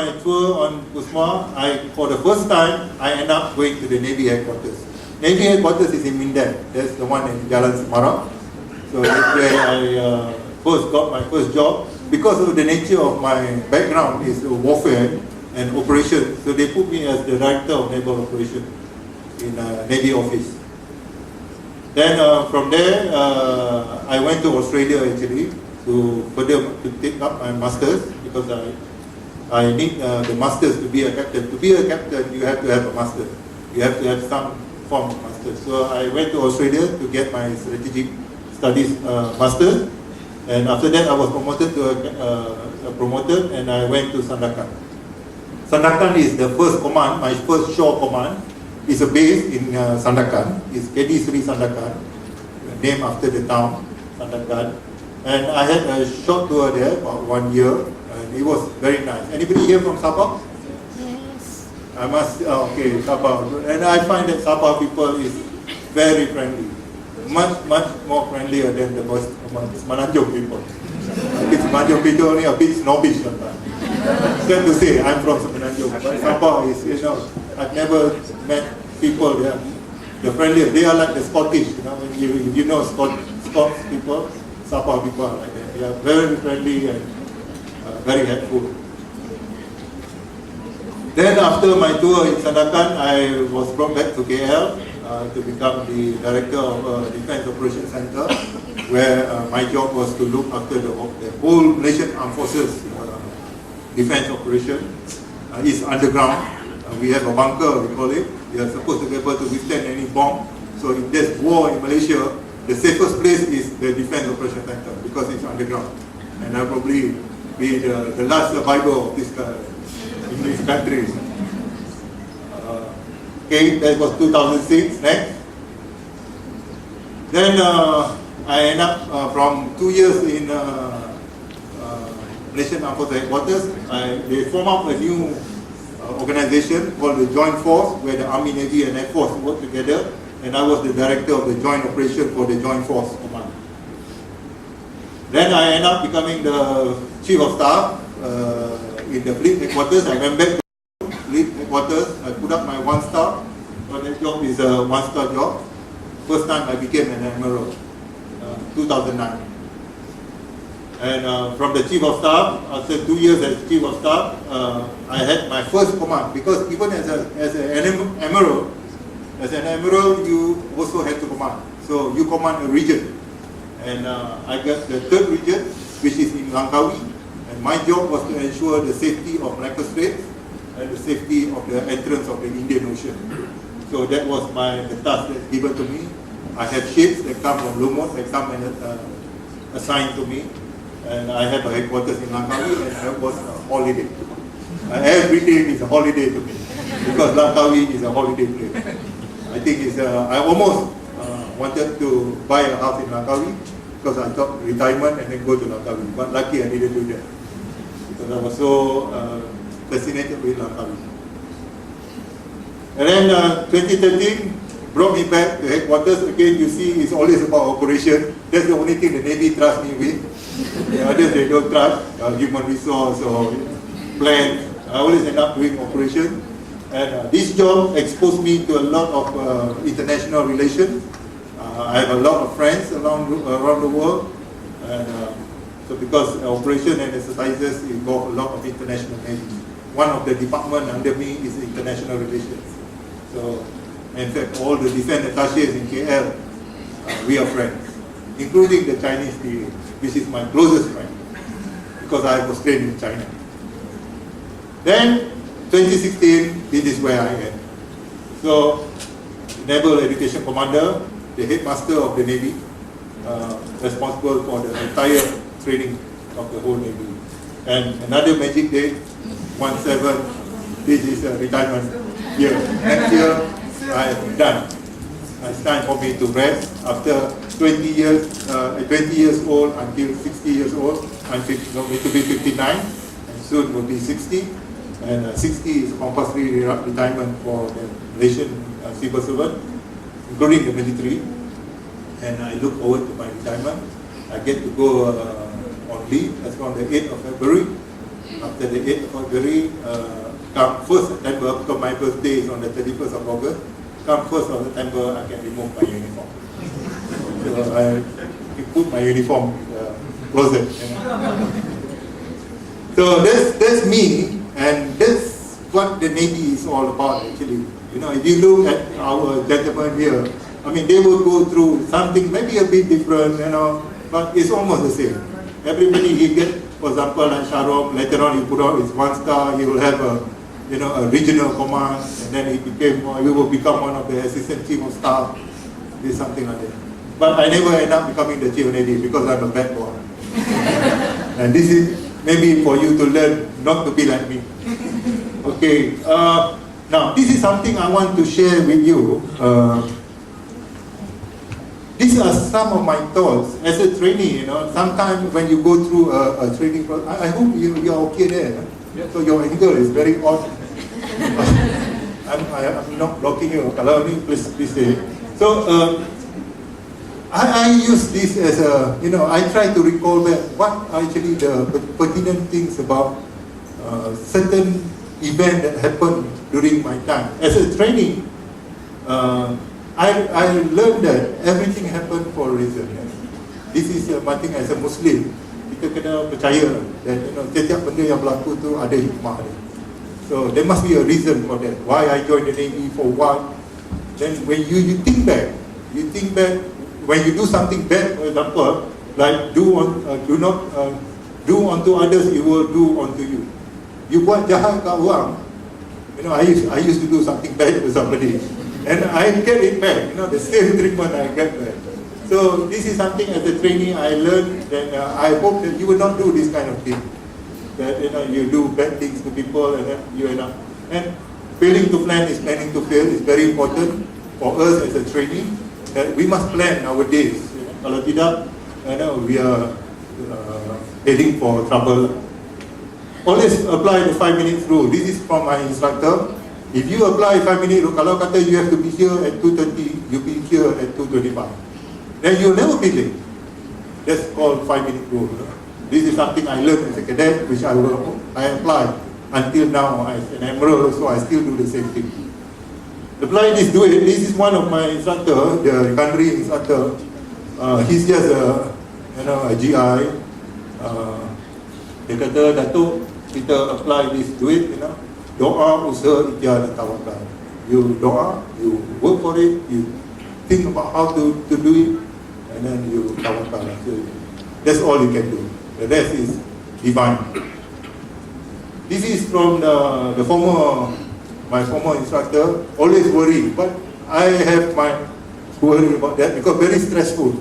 my tour on Kusma, for the first time, I end up going to the Navy headquarters. Navy headquarters is in Mindan. That's the one in Jalan Semarang. So that's where I first got my first job. Because of the nature of my background is warfare and operations, so they put me as the director of naval operations in Navy office. Then from there, I went to Australia actually to take up my masters, because I need the masters to be a captain. To be a captain, you have to have a master. You have to have some form of master. So I went to Australia to get my strategic studies master, and after that I was promoted and I went to Sandakan. Sandakan is the first command, my first shore command. Is a base in Sandakan. It's KD Sri Sandakan, named after the town, Sandakan. And I had a short tour there, about 1 year, and it was very nice. Anybody here from Sabah? Yes. I must, okay, Sabah. And I find that Sabah people is very friendly. Much more friendlier than the Semenanjung people. I think Semenanjung people only a bit snobbish sometimes. Sad to say, I'm from Semenanjung, but Sabah is, I've never met people there. The friendliest, they are like the Scottish, if you know Scots people, Sabah people are like that. They are very friendly and very helpful. Then after my tour in Sandakan, I was brought back to KL to become the director of Defence Operations Center, where my job was to look after the whole Malaysian Armed Forces defence operation. It's underground. We have a bunker, we call it. We are supposed to be able to withstand any bomb. So if there's war in Malaysia, the safest place is the Defence Operation Center, because it's underground. And I'll probably be the last survivor of this in these countries. Okay, that was 2006. Next. Then I end up from 2 years in Malaysian Armed Forces headquarters. They form up a new organization called the Joint Force, where the Army, Navy and Air Force work together, and I was the director of the Joint Operation for the Joint Force Command. Then I ended up becoming the Chief of Staff in the Fleet Headquarters. I went back to Fleet Headquarters. I put up my 1-star. So that job is a 1-star job. First time I became an Admiral, 2009. And from the Chief of Staff, after 2 years as Chief of Staff, I had my first command, because even as an Admiral, you also have to command. So you command a region. And I got the 3rd region, which is in Langkawi. And my job was to ensure the safety of Malacca Strait and the safety of the entrance of the Indian Ocean. So that was the task that's given to me. I have ships that come from Lumut, that come and assigned to me. And I have a headquarters in Langkawi, and that was a holiday. Every day is a holiday to me, because Langkawi is a holiday place. I think I almost wanted to buy a house in Langkawi, because I thought retirement and then go to Langkawi. But lucky I didn't do that, because I was so fascinated with Langkawi. And then 2013 brought me back to headquarters. Again, you see, it's always about operation. That's the only thing the Navy trusts me with. The others they don't trust, human resource or plan. I always end up doing operation. And this job exposed me to a lot of international relations. I have a lot of friends around the world. And so because operation and exercises involve a lot of international navies. One of the departments under me is international relations. So, in fact, all the defense attaches in KL, we are friends, including the Chinese PA, which is my closest friend, because I was trained in China. Then, 2016, this is where I am. So, Naval Education Commander, the headmaster of the Navy, responsible for the entire training of the whole Navy. And another magic day, 17, this is a retirement year. Next year, I am done. It's time for me to rest. After 20 years old until 60 years old, I'm going to be 59, and soon will be 60. And 60 is compulsory retirement for the Malaysian civil servant, including the military. And I look forward to my retirement. I get to go on leave. That's on the 8th of February. After the 8th of February, come 1st September, because my birthday is on the 31st of August, come 1st of September, I can remove my uniform. So I put my uniform in the closet. So that's me, and that's what the Navy is all about actually. You know, if you look at our gentlemen here, I mean, they will go through something maybe a bit different, you know, but it's almost the same. Everybody he get, for example, like Sharom, later on he put out his 1 star, he will have a, you know, a regional command, and then he will become one of the assistant chief of staff, is something like that. But I never end up becoming the chief of Navy because I'm a bad boy. And this is maybe for you to learn not to be like me. Okay, now this is something I want to share with you. These are some of my thoughts as a trainee. You know, sometimes when you go through a training process, I hope you are okay there. Yeah. So your angle is very odd. I'm not blocking you. Kalau ni, please say. So I use this as a, you know, I try to recall back what actually the pertinent things about certain event that happened during my time as a trainee. I learned that everything happened for a reason. Yes. This is one thing as a Muslim, kita kena percaya that, you know, setiap benda yang berlaku tu ada hikmah dia. So there must be a reason for that. Why I joined the Navy, for what? Then when you think back when you do something bad, for example, like do not do unto others, it will do unto you. You buat jahat kat orang, you know, I used to do something bad to somebody. And I get it back, you know, the same treatment I get back. So this is something as a trainee I learned, that I hope that you will not do this kind of thing. That, you know, you do bad things to people and then you end up. And failing to plan is planning to fail is very important for us as a trainee. That we must plan our days. You know? Kalau tidak, you know, we are heading for trouble. Always apply the 5 minutes rule. This is from my instructor. If you apply 5 minutes rule, kalau kata you have to be here at 2:30, you be here at 2:25. Then you'll never be late. That's called 5 minute rule. This is something I learned as a cadet, which I apply until now as an Admiral, so I still do the same thing. Apply this, do it. This is one of my instructor, the country instructor. He's just a GI. Dia kata, Dato, kita apply this, do it, you know. Doa, usaha, ikhtiar dan tawakal. You doa, you work for it, you think about how to do it, and then you tawakal. So that's all you can do. The rest is divine. This is from my former instructor. Always worry, but I have my worry about that because very stressful.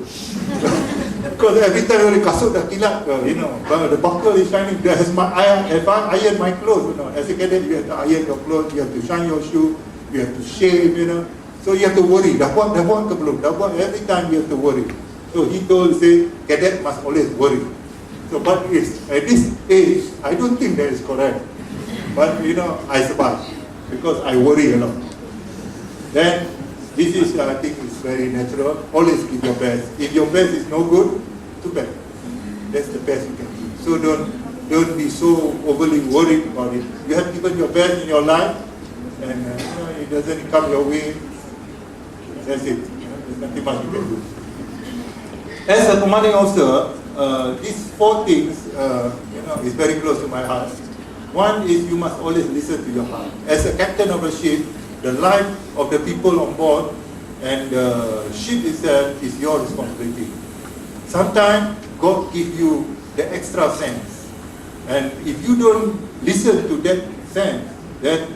Because every time the kasut dah kilat, you know, the buckle is shining. If I iron my clothes, you know, as a cadet you have to iron your clothes, you have to shine your shoe, you have to shave, you know. So you have to worry. Dah buat ke belum? Dah buat, every time you have to worry. So he say, cadet must always worry. So but at this age, I don't think that is correct. But you know, I survive because I worry a lot. Then this is, I think, is very natural. Always give your best. If your best is no good, too bad. That's the best you can do. So don't be so overly worried about it. You have given your best in your life, and you know, it doesn't come your way. That's it. You know, there's nothing much you can do. As a commanding officer, these 4 things, you know, is very close to my heart. One is you must always listen to your heart. As a captain of a ship, the life of the people on board and the ship itself is your responsibility. Sometimes God gives you the extra sense, and if you don't listen to that sense, then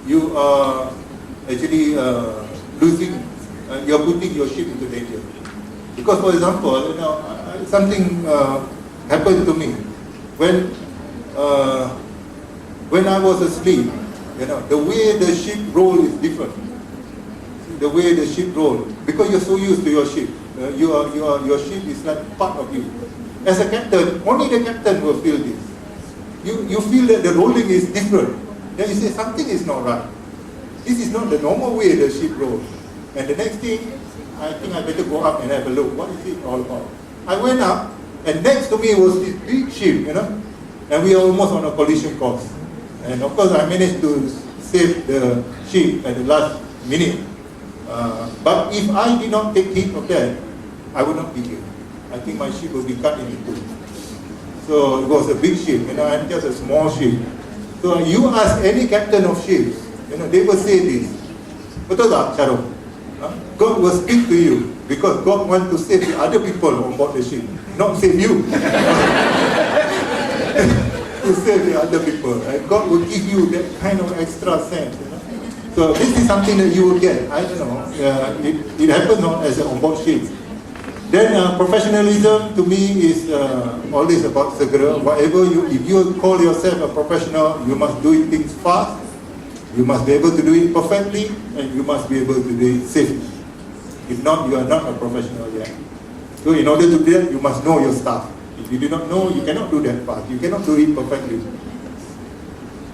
you are actually losing. You're putting your ship into danger. Because, for example, you know, something happened to me when I was asleep. You know, the way the ship roll is different. The way the ship roll, because you're so used to your ship, your ship is like part of you. As a captain, only the captain will feel this. You feel that the rolling is different. Then you say something is not right. This is not the normal way the ship rolls. And the next thing, I think I better go up and have a look. What is it all about? I went up, and next to me was this big ship, you know. and we are almost on a collision course. And of course, I managed to save the ship at the last minute. But if I did not take heed of that, I would not be here. I think my ship would be cut into two. So it was a big ship, and just a small ship. So you ask any captain of ships, they will say this. Betul tak, Syarul? God will speak to you because God wants to save the other people on board the ship, not save you. To save the other people. And God will give you that kind of extra sense. So this is something that you will get. I don't know. It happens as an onboard ship. Then professionalism to me is always about segera. If you call yourself a professional, you must do things fast. You must be able to do it perfectly, and you must be able to do it safely. If not, you are not a professional yet. So in order to do that, you must know your stuff. If you do not know, you cannot do that part. You cannot do it perfectly.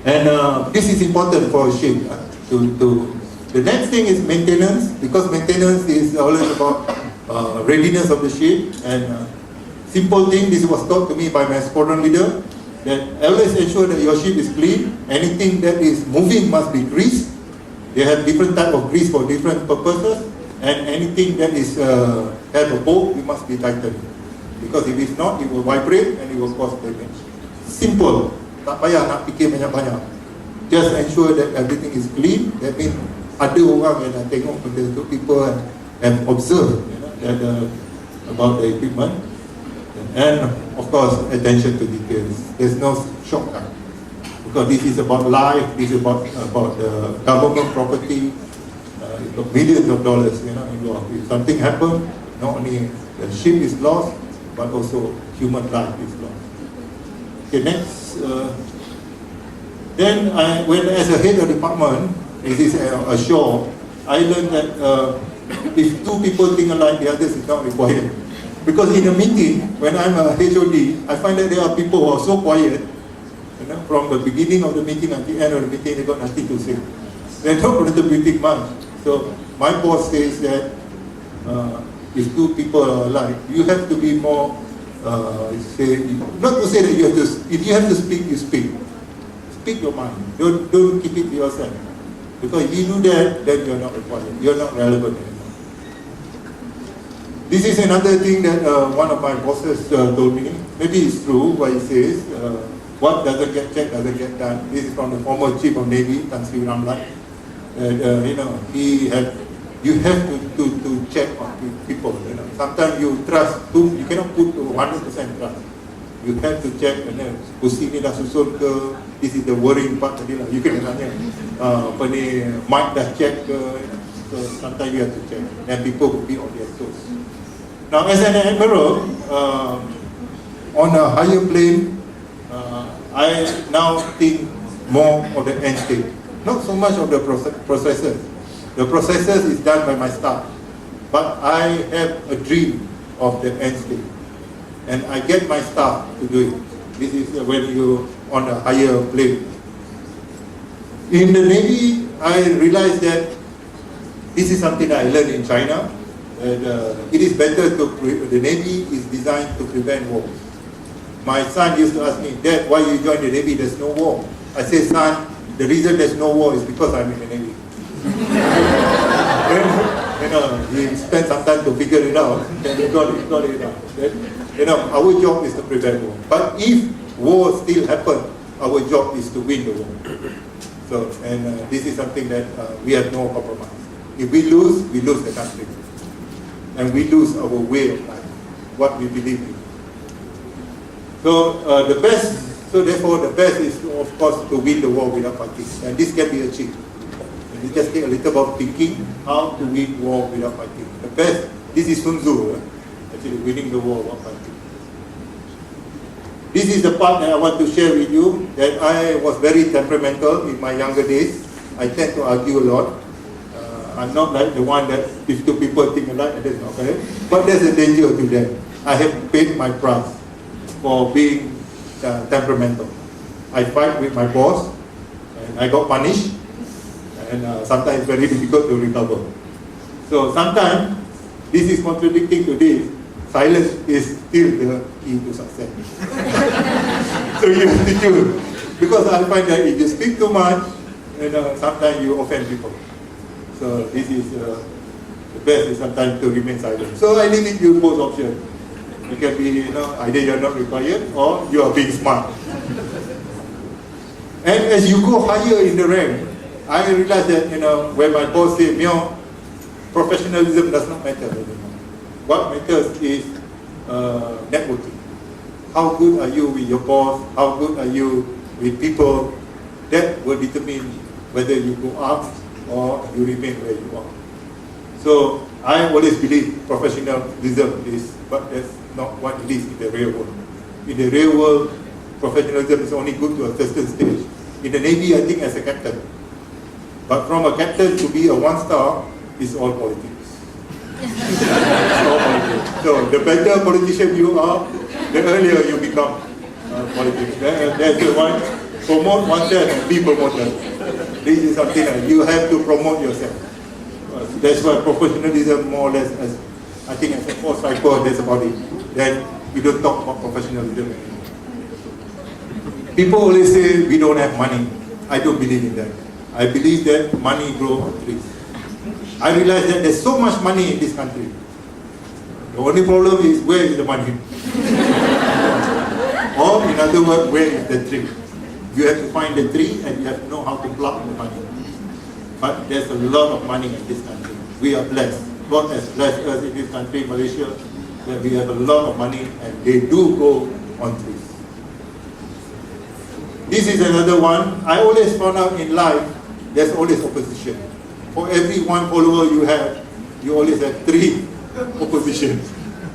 And this is important for a ship. The next thing is maintenance, because maintenance is always about readiness of the ship. And simple thing, this was taught to me by my squadron leader, that always ensure that your ship is clean. Anything that is moving must be greased. They have different type of grease for different purposes. And anything that is have a bolt, it must be tightened. Because if it's not, it will vibrate and it will cause damage. Simple. Tak payah nak fikir banyak-banyak. Just ensure that everything is clean. That means ada orang yang nak tengok benda tu, people and observe about the equipment. And of course, attention to details. There's no shortcut. Because this is about life, this is about the government property, millions of dollars, involved. If something happens, not only the ship is lost, but also human life is lost. Okay, next. Then, when as a head of department, this is ashore, I learned that if two people think alike, the others is not required. Because in a meeting, when I'm a HOD, I find that there are people who are so quiet, from the beginning of the meeting until the end of the meeting, they got nothing to say. They're not contributing much. So my boss says that if two people are alike, you have to be more, not to say that you have to, if you have to speak, you speak. Speak your mind. Don't keep it to yourself. Because if you do that, then you're not required. You're not relevant anymore. This is another thing that one of my bosses told me. Maybe it's true what he says. What doesn't get checked doesn't get done. This is from the former Chief of Navy, Tan Sri Ramlan. You have to check on people. Sometimes you trust, you cannot put 100% trust. You have to check, kursi ni dah susun ke, this is the worrying part tadi lah. You kena tanya, mic dah check ke, so sometimes you have to check. And people will be on their toes. Now as an Admiral, on a higher plane, I now think more of the end state. Not so much of the processes. The processes is done by my staff. But I have a dream of the end state. And I get my staff to do it. This is when you're on a higher plane. In the Navy, I realized that this is something that I learned in China. That, it is better the Navy is designed to prevent war. My son used to ask me, Dad, why you join the Navy? There's no war. I say, son, the reason there's no war is because I'm in the Navy. Then, he spent some time to figure it out. Then he got it out. Then, our job is to prevent war. But if war still happens, our job is to win the war. So, and this is something that we have no compromise. If we lose the country. And we lose our way of life, what we believe in. So therefore the best is, of course, to win the war without fighting. And this can be achieved. And it just take a little bit of thinking how to win war without fighting. The best, this is Sun Tzu, actually winning the war without fighting. This is the part that I want to share with you, that I was very temperamental in my younger days. I tend to argue a lot. I'm not like the one that if two people think alike, that's not correct. But there's a danger to that. I have paid my price for being temperamental. I fight with my boss, and I got punished, and sometimes it's very difficult to recover. So sometimes, this is contradicting to this, silence is still the key to success. So you have to choose. Because I find that if you speak too much, sometimes you offend people. So this is the best is sometimes to remain silent. So I leave it to you both options. It can be, either you're not required or you are being smart. And as you go higher in the rank, I realize that, when my boss said, Mior, professionalism does not matter anymore. What matters is networking. How good are you with your boss? How good are you with people? That will determine whether you go up or you remain where you are. So I always believe professionalism is, but that's not what it is in the real world. In the real world, professionalism is only good to a certain stage. In the Navy, I think as a captain. But from a captain to be a one-star is all politics. It's all politics. So the better politician you are, the earlier you become politics. That's the one. Promote oneself and be promoted. This is something that you have to promote yourself. That's why professionalism more or less, as I think as a force cycle, that's about it. Then we don't talk about professionalism anymore. People always say we don't have money. I don't believe in that. I believe that money grows on trees. I realize that there's so much money in this country. The only problem is where is the money? Or in other words, where is the tree? You have to find the tree and you have to know how to pluck the money. But there's a lot of money in this country. We are blessed. God has blessed us in this country, Malaysia, that we have a lot of money and they do go on trees. This is another one. I always found out in life, there's always opposition. For every one follower you have, you always have 3 oppositions.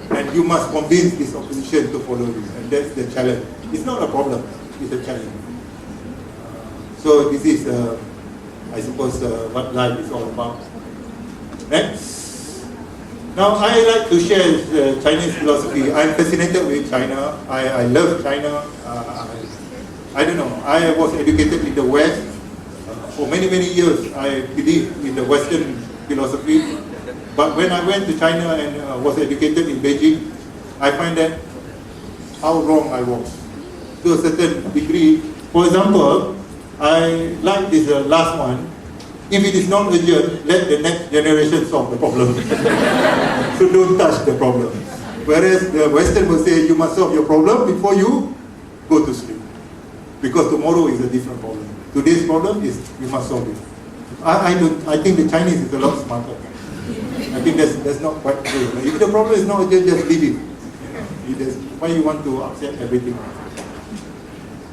And you must convince this opposition to follow you. And that's the challenge. It's not a problem, it's a challenge. So this is, I suppose, what life is all about. Next. Now I like to share Chinese philosophy. I'm fascinated with China. I love China. I don't know, I was educated in the West. For many years, I believed in the Western philosophy. But when I went to China and was educated in Beijing, I find that how wrong I was to a certain degree. For example, I like this last one. If it is not urgent, let the next generation solve the problem. So don't touch the problem. Whereas the Western will say, you must solve your problem before you go to sleep. Because tomorrow is a different problem. Today's problem is you must solve it. I think the Chinese is a lot smarter. I think that's not quite true. If the problem is not urgent, just leave it. Why you want to upset everything?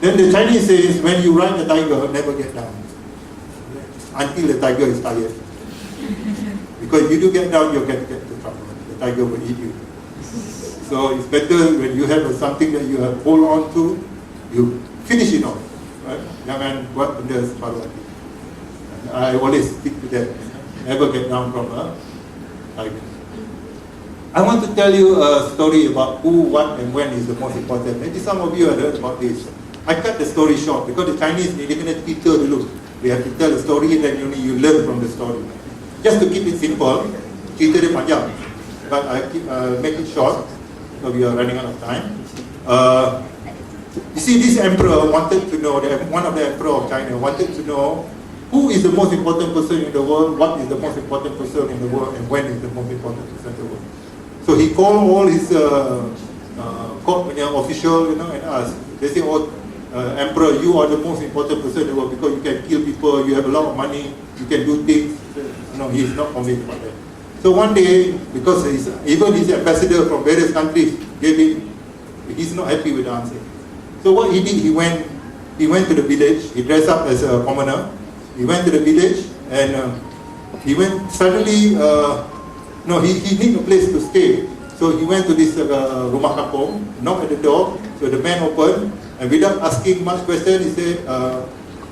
Then the Chinese says, when you ride the tiger, never get down. Until the tiger is tired. Because if you do get down, you'll get to trouble. The tiger will eat you. So it's better when you have something that you have hold on to, you finish it off. Right? Jangan buat benda separuh hati. I always stick to that. Never get down from a tiger. I want to tell you a story about who, what, and when is the most important. Maybe some of you have heard about this. I cut the story short because the Chinese, they kena cerita dulu. They have to tell a story and then only you learn from the story. Just to keep it simple, cerita dia panjang. But I make it short because we are running out of time. You see, this emperor wanted to know, one of the emperor of China wanted to know who is the most important person in the world, what is the most important person in the world, and when is the most important person in the world. So he called all his court official, and asked. They say, "Oh, emperor, you are the most important person in the world because you can kill people, you have a lot of money, you can do things." No, he is not convinced about that. So one day, because even his ambassador from various countries gave him, he's not happy with the answer. So what he did, he went to the village. He dressed up as a commoner. He went to the village and he went suddenly. He needed a place to stay. So he went to this rumah kampung, knocked at the door. So the man opened, and without asking much question, he said,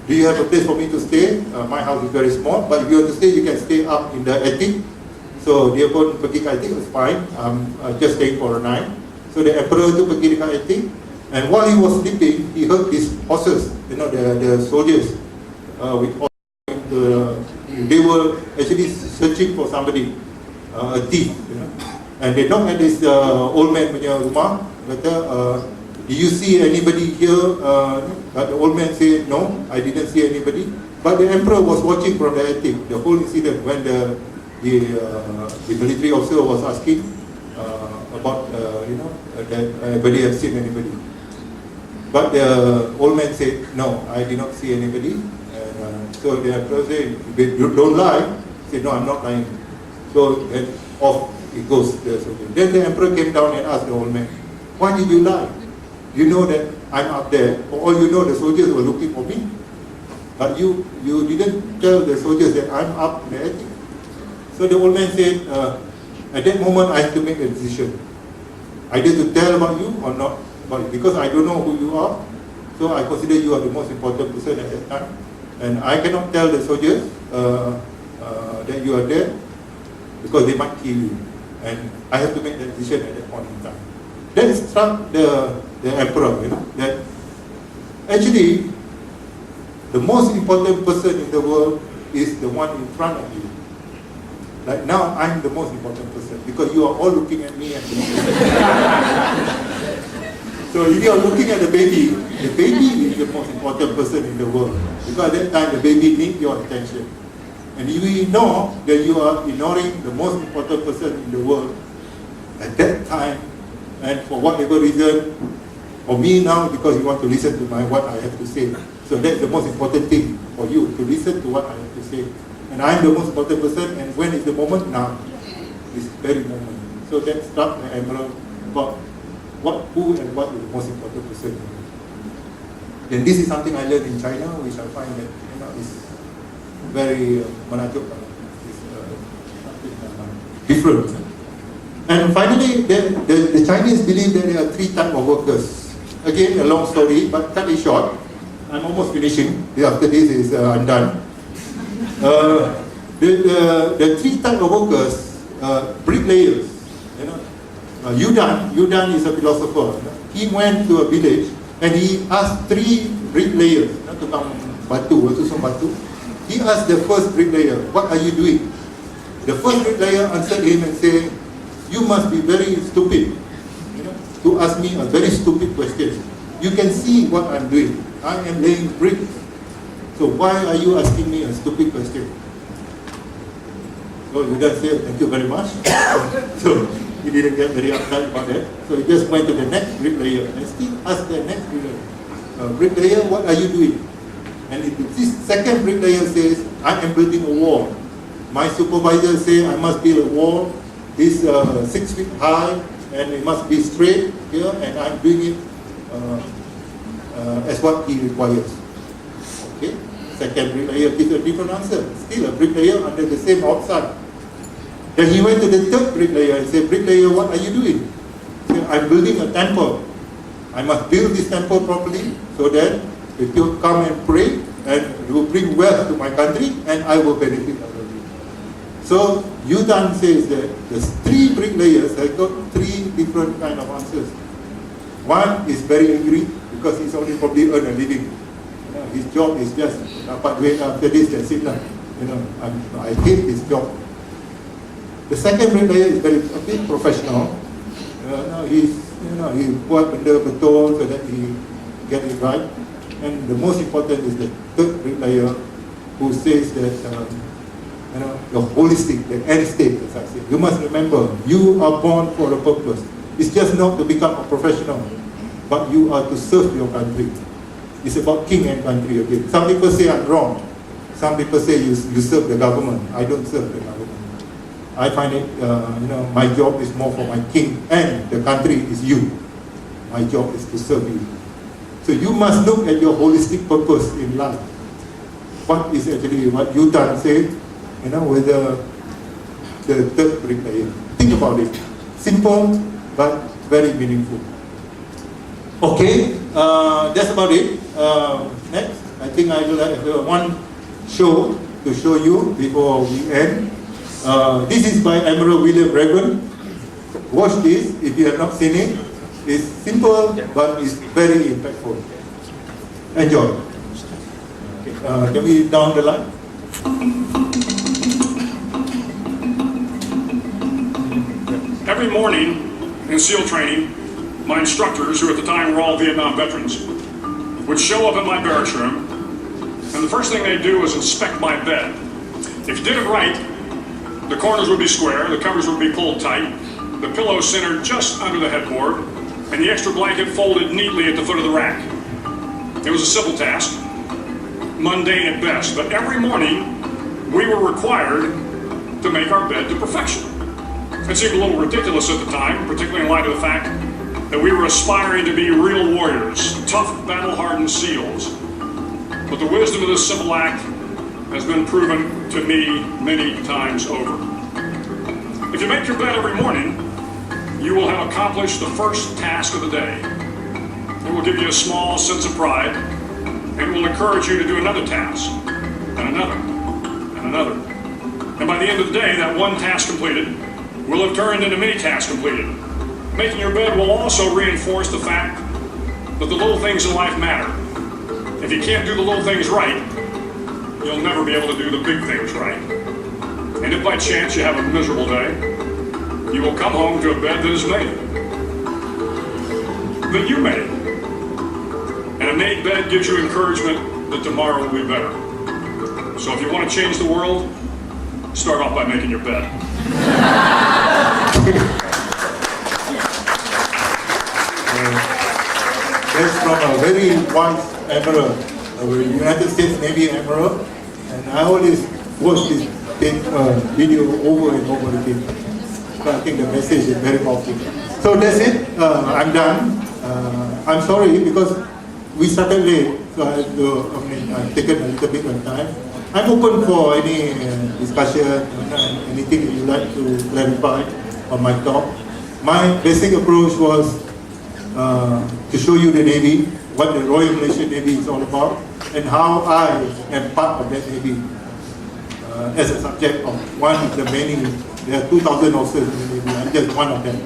"Do you have a place for me to stay? My house is very small, but if you want to stay, you can stay up in the attic." So dia pun pergi ke attic. It was fine. Just staying for a night. So the emperor tu pergi dekat attic, and while he was sleeping, he heard these horses. The soldiers with horses. They were actually searching for somebody. A thief, and they knocked at this old man punya rumah. Kata do you see anybody here? But the old man said, no, I didn't see anybody. But the emperor was watching from the attic, the whole incident, when the military officer was asking about, that anybody has seen anybody. But the old man said, no, I did not see anybody. And so the emperor said, you don't lie. He said, no, I'm not lying. So then off it goes. Then the emperor came down and asked the old man, why did you lie? You know that I'm up there. For all you know, the soldiers were looking for me. But you didn't tell the soldiers that I'm up in the attic. So the old man said, at that moment I have to make a decision. Either to tell about you or not about you. Because I don't know who you are. So I consider you are the most important person at that time. And I cannot tell the soldiers that you are there, because they might kill you. And I have to make the decision at that point in time. That struck the emperor, that actually the most important person in the world is the one in front of you. Like now, I'm the most important person because you are all looking at me. So if you are looking at the baby is the most important person in the world, because at that time the baby needs your attention. And if you ignore, then you are ignoring the most important person in the world at that time. And for whatever reason, for me now, because you want to listen to what I have to say. So that's the most important thing for you, to listen to what I have to say. And I'm the most important person, and when is the moment? Now. This very moment. So that struck the emperor about who and what is the most important person. Then this is something I learned in China, which I find that is very menakjubkan. It's different. And finally, the Chinese believe that there are three types of workers. Again, a long story, but cut it short. I'm almost finishing. After this is I'm done. The three types of workers, bricklayers. Yudan is a philosopher. He went to a village and he asked three bricklayers, tukang batu, susung batu. He asked the first bricklayer, what are you doing? The first bricklayer answered him and said, you must be very stupid, to ask me a very stupid question. You can see what I'm doing. I am laying bricks. So why are you asking me a stupid question? So Yudan said, thank you very much. So he didn't get very upset about that. So he just went to the next bricklayer and still asked the next bricklayer, bricklayer, what are you doing? And this second bricklayer says, I am building a wall. My supervisor says I must build a wall. It's 6 feet high and it must be straight here, and I'm doing it as what he requires. Okay? Second bricklayer gives a different answer. Still a bricklayer under the same outside. Then he went to the third bricklayer and said, bricklayer, what are you doing? He said, I'm building a temple. I must build this temple properly so that the people come and pray and it will bring wealth to my country and I will benefit out of it. So Yudan says that the three bricklayers have got three different kind of answers. One is very angry because he's only probably earn a living. His job is just dapat duit after this, that's it lah. I hate his job. The second bricklayer is a bit professional. He buat benda betul so that he get it right. And the most important is the third bricklayer who says that the holistic, the end state, as I say. You must remember, you are born for a purpose. It's just not to become a professional, but you are to serve your country. It's about king and country again. Some people say I'm wrong. Some people say you serve the government. I don't serve the government. I find it, my job is more for my king and the country is you. My job is to serve you. So you must look at your holistic purpose in life. What is actually what Yudan said, with the third bricklayer. Think about it. Simple, but very meaningful. Okay, that's about it. Next, I think I will have one show to show you before we end. This is by Admiral William Raven. Watch this if you have not seen it. It's simple, but it's very impactful. Enjoy. Okay, can we down the line? Every morning in SEAL training, my instructors, who at the time were all Vietnam veterans, would show up in my barracks room, and the first thing they'd do was inspect my bed. If you did it right, the corners would be square, the covers would be pulled tight, the pillow centered just under the headboard, and the extra blanket folded neatly at the foot of the rack. It was a simple task, mundane at best, but every morning we were required to make our bed to perfection. It seemed a little ridiculous at the time, particularly in light of the fact that we were aspiring to be real warriors, tough, battle-hardened SEALs. But the wisdom of this simple act has been proven to me many times over. If you make your bed every morning, you will have accomplished the first task of the day. It will give you a small sense of pride, and it will encourage you to do another task, and another, and another. And by the end of the day, that one task completed will have turned into many tasks completed. Making your bed will also reinforce the fact that the little things in life matter. If you can't do the little things right, you'll never be able to do the big things right. And if by chance you have a miserable day, you will come home to a bed that is made. That you made. And a made bed gives you encouragement that tomorrow will be better. So if you want to change the world, start off by making your bed. That's from a very wise Admiral, a United States Navy Admiral, and I always watch this video over and over again. So I think the message is very powerful. So that's it. I'm done. I'm sorry because we started late, so I've taken a little bit of time. I'm open for any discussion, anything that you like to clarify on my talk. My basic approach was to show you the Navy, what the Royal Malaysian Navy is all about, and how I am part of that Navy as a subject of one of the many. There are 2,000 officers in the Navy. I'm just one of them.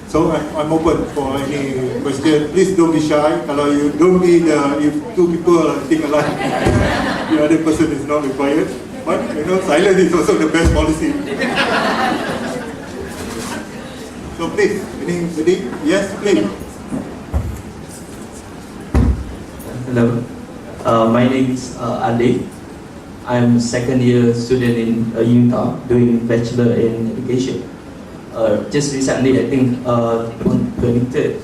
So I'm open for any question. Please don't be shy. Kalau you don't be if two people think alike, the other person is not required. But silence is also the best policy. So please, anybody? Yes, please. Hello, my name is Ade. I'm a second year student in UNTA doing Bachelor in Education. Just recently, I think on 23rd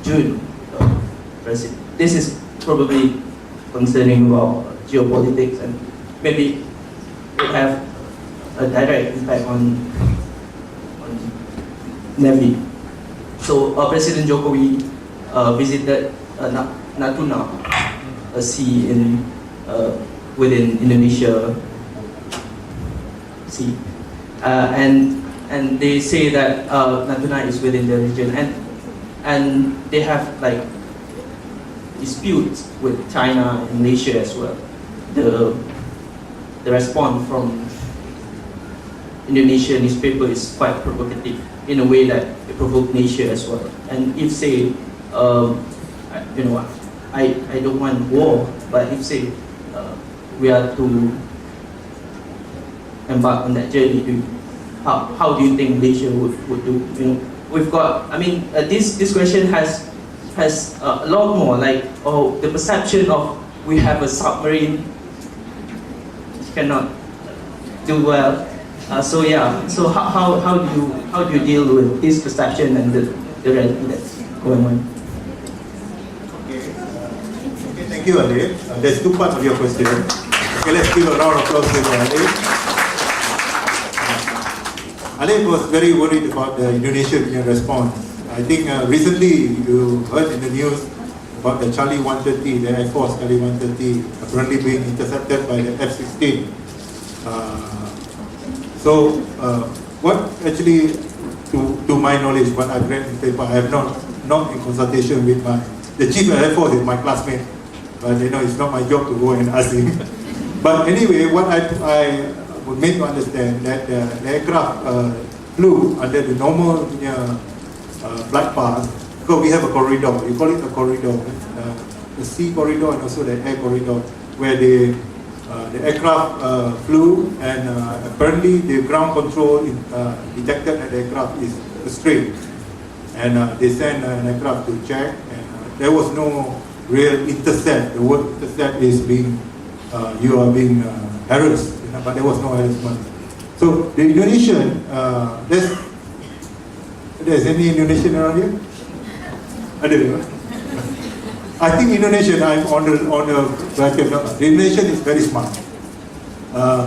June, this is probably concerning about geopolitics and maybe will have a direct impact on Navy. So President Jokowi visited Natuna, a sea in within Indonesia Sea, and they say that Natuna is within the region, and they have like disputes with China and Malaysia as well. The response from Indonesian newspaper is quite provocative in a way that it provoked Malaysia as well. And if say, I don't want war, but if say we are to embark on that journey, how do you think Malaysia would do? We've got, this question has a lot more, like, the perception of we have a submarine which cannot do well. So how do you deal with this perception and the reality that's going on? Okay, thank you, Ade. There's two parts of your question. Okay, let's give a round of applause to Ade. Ade was very worried about the Indonesian response. I think recently you heard in the news about the Charlie 130, the Air Force Charlie 130, apparently being intercepted by the F-16. So what actually, to my knowledge, what I've read in the paper, I have not in consultation with the Chief of Air Force is my classmate, but it's not my job to go and ask him. But anyway, what I would make to understand that the aircraft flew under the normal flight path, because we have a corridor, we call it a corridor, the sea corridor and also the air corridor, where the aircraft flew, and apparently the ground control detected that the aircraft is astray. and they sent an aircraft to check, and there was no real intercept. The word intercept is being, you are being harassed, but there was no harassment. So the Indonesian, there's any Indonesian around here? I think Indonesian, I'm on the bracket. The Indonesian is very smart.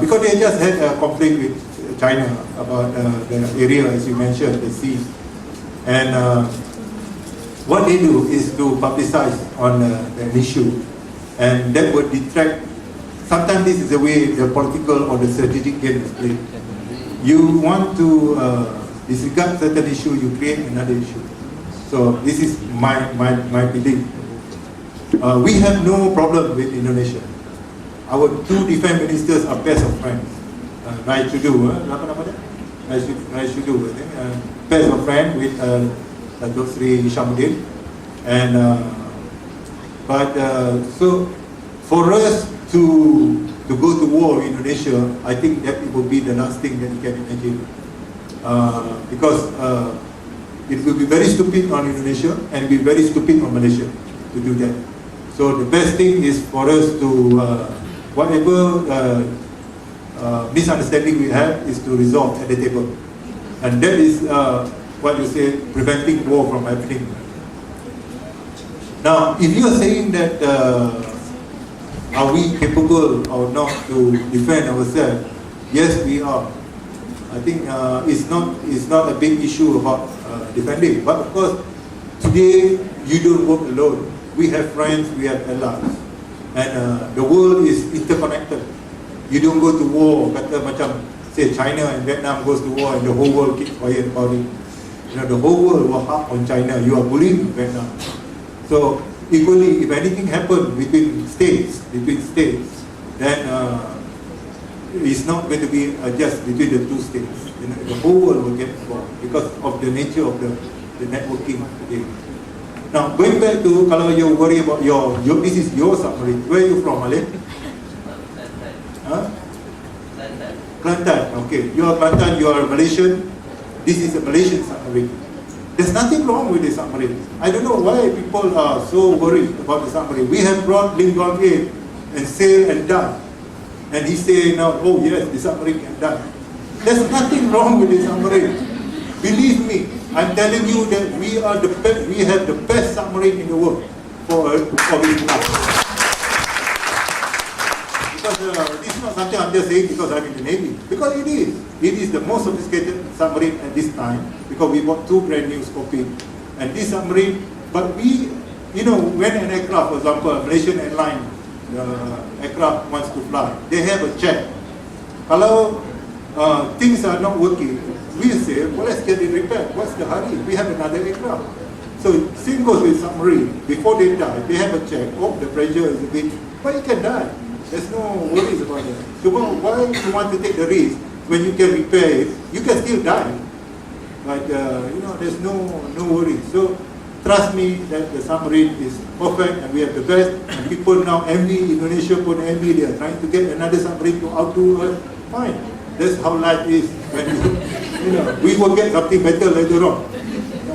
Because they just had a conflict with China about the area, as you mentioned, the sea. And what they do is to publicize on the issue. And that would detract. Sometimes this is the way the political or the strategic game is played. You want to disregard certain issue, you create another issue. So this is my belief. We have no problem with Indonesia. Our two defense ministers are best of friends. Right to do, right to do. I think best of friend with Dato Sri Shamuddin. And so for us to go to war with Indonesia, I think that it will be the last thing that you can imagine. Because it will be very stupid on Indonesia and be very stupid on Malaysia to do that. So the best thing is for us to, whatever misunderstanding we have, is to resolve at the table. And that is what you say, preventing war from happening. Now, if you are saying that are we capable or not to defend ourselves, yes, we are. I think it's not a big issue about defending. But of course, today you don't work alone. We have friends, we have allies, and the world is interconnected. You don't go to war, kata macam say China and Vietnam goes to war and the whole world keeps quiet about it. The whole world will harp on China. You are bullying Vietnam. So equally, if anything happens between states, then it's not going to be just between the two states. The whole world will get involved because of the nature of the networking today. Now, going back to, kalau you worry about this is your submarine. Where are you from, Malay? Huh? Kelantan. Okay, you are Kelantan, you are Malaysian. This is a Malaysian submarine. There's nothing wrong with the submarine. I don't know why people are so worried about the submarine. We have brought Lim Guang in and sailed and done. And he say now, oh yes, the submarine can die. There's nothing wrong with the submarine. Believe me, I'm telling you that we are the best. We have the best submarine in the world for its class. Because this is not something I'm just saying because I'm in the Navy. Because it is. It is the most sophisticated submarine at this time. Because we bought two brand new Scorpion. And this submarine, but we, when an aircraft, for example, a Malaysian airline, the aircraft wants to fly, they have a check. Kalau things are not working, we say, well, let's get it repaired. What's the hurry? We have another aircraft. So same goes with submarine. Before they die, they have a check. Oh, the pressure is a bit, but you can die. There's no worries about that. So why do you want to take the risk when you can repair it? You can still die. But there's no worries. So trust me that the submarine is perfect and we have the best. And people now envy, Indonesia put envy, they are trying to get another submarine to outdo us. Fine. That's how life is. When we will get something better later on.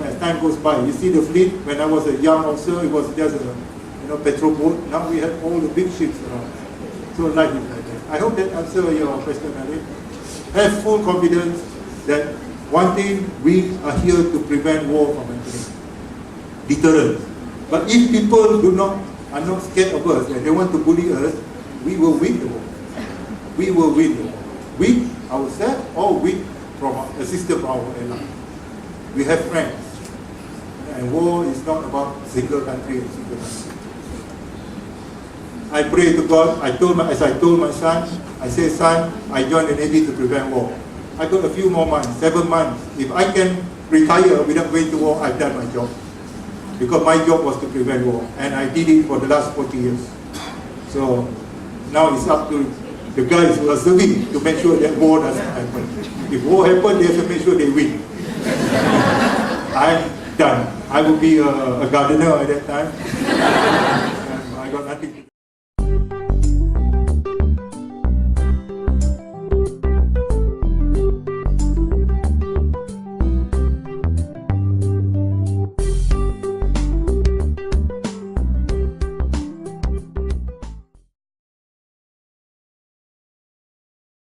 As time goes by, you see the fleet. When I was a young officer, it was just a petrol boat. Now we have all the big ships around. So life is like that. I hope that answers your question, Ali. Have full confidence that one thing, we are here to prevent war from happening. Deterrence. But if people are not scared of us and they want to bully us, we will win the war. We will win the war. With ourselves or with from a system of our airline. We have friends. And war is not about single country and single country. I pray to God, as I told my son, I say, son, I joined the Navy to prevent war. I got a few more months, 7 months. If I can retire without going to war, I've done my job. Because my job was to prevent war. And I did it for the last 40 years. So now it's up to the guys who are serving to make sure that war doesn't happen. If war happens, they have to make sure they win. I'm done. I will be a gardener at that time. I got nothing.